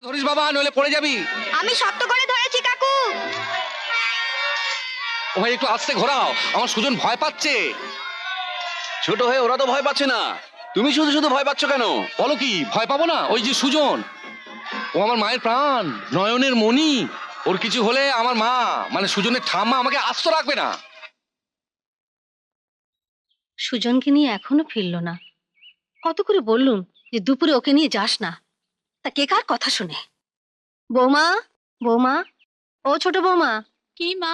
ধরিস বাবা, নইলে পড়ে যাবি। আমি শক্ত করে ধরেছি কাকু। ও ভাই, একটু আস্তে ঘোরাও, আমার সুজন ভয় পাচ্ছে। ছোট হয়ে ওরা তো ভয় পাচ্ছে না, তুমি শুধু শুধু ভয় পাচ্ছ কেন? বলো কি, ভয় পাবো না? ওই যে সুজন, ও আমার মায়ের প্রাণ, নয়নের মণি। ওর কিছু হলে আমার মা মানে সুজনের ঠাম্মা আমাকে আস্ত রাখবে না। সুজনকে নিয়ে এখনো ফিরলো না। কত করে বললুম যে দুপুরে ওকে নিয়ে যাস না, তা কে কার কথা শুনে। বৌমা, বৌমা, ও ছোট বৌমা, কি মা?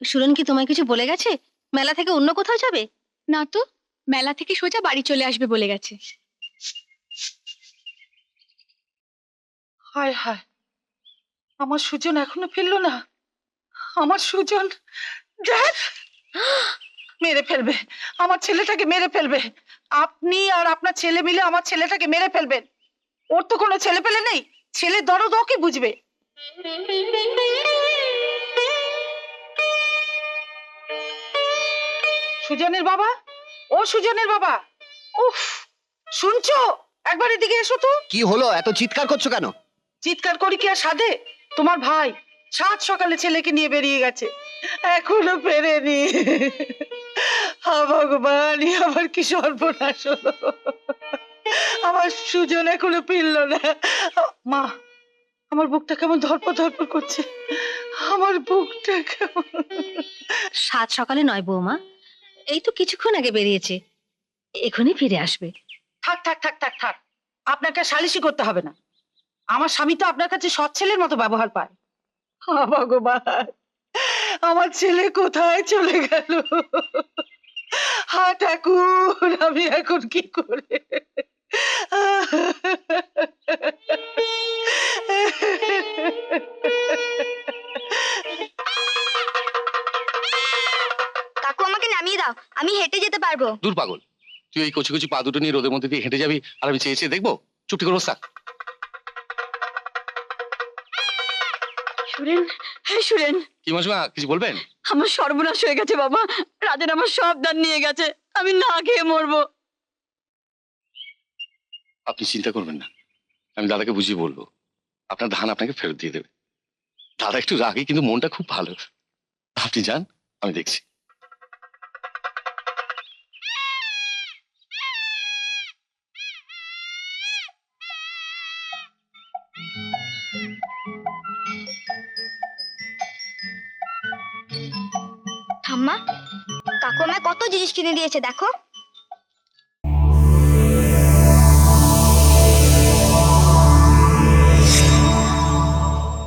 সুরন কি তোমায় কিছু বলে গেছে? মেলা থেকে অন্য কোথাও যাবে? না তো, মেলা থেকে সোজা বাড়ি চলে আসবে বলে গেছে। হায় হায়, আমার সুজন এখনো ফিরলো না। আমার সুজন দেখ, মেরে ফেলবে, আমার ছেলেটাকে মেরে ফেলবে। আপনি আর আপনার ছেলে মিলে আমার ছেলেটাকে মেরে ফেলবেন। ওর তো কোনো ছেলে পেলে নেই, ছেলের দরদ ওকে বুঝবে। সুজনের বাবা, ও সুজনের বাবা, উফ, শুনছো? একবার এদিকে এসো তো। কি হলো, এত চিৎকার করছো কেন? চিৎকার করি কি আর সাধে? তোমার ভাই সাত সকালে ছেলেকে নিয়ে বেরিয়ে গেছে, এখনো ফেরেনি। ভগবান, আমার কি সর্বনাশ হলো। আমার সুজন এখনো ফিরলো না। মা, আমার বুকটা কেমন ধরপড় ধরপড় করছে, আমার বুকটা কেমন। সাত সকালে নয় বৌমা, এই তো কিছুক্ষণ আগে বেরিয়েছে, এখনই ফিরে আসবে। থাক থাক থাক থাক থাক, আপনাকে আর সালিশি করতে হবে না। আমার স্বামী তো আপনার কাছে সৎ ছেলের মতো ব্যবহার পায়। ভগবান, আমার ছেলে কোথায় চলে গেল? হা ঠাকুর, আমি এখন কি করে? কাকু আমাকে নামিয়ে দাও, আমি হেঁটে যেতে পারবো। দূর পাগল, তুই এই কচি কচি পা দুটো নিয়ে রোদের মধ্যে দিয়ে হেঁটে যাবি, আর আমি চেয়ে চেয়ে দেখবো? চুপটি করে বস থাক। সুরেন, হ্যাঁ সুরেন, কি মাসিমা, কিছু বলবেন? আমার সর্বনাশ হয়ে গেছে বাবা। রাজেন আমার সব ধান নিয়ে গেছে, আমি না খেয়ে মরবো। আপনি চিন্তা করবেন না, আমি দাদাকে বুঝিয়ে বলবো, আপনার ধান আপনাকে ফেরত দিয়ে দেবে। দাদা একটু রাগী, কিন্তু মনটা খুব ভালো। আপনি যান, আমি দেখছি। ঠাম্মা, কাকু আমায় কত জিনিস কিনে দিয়েছে দেখো।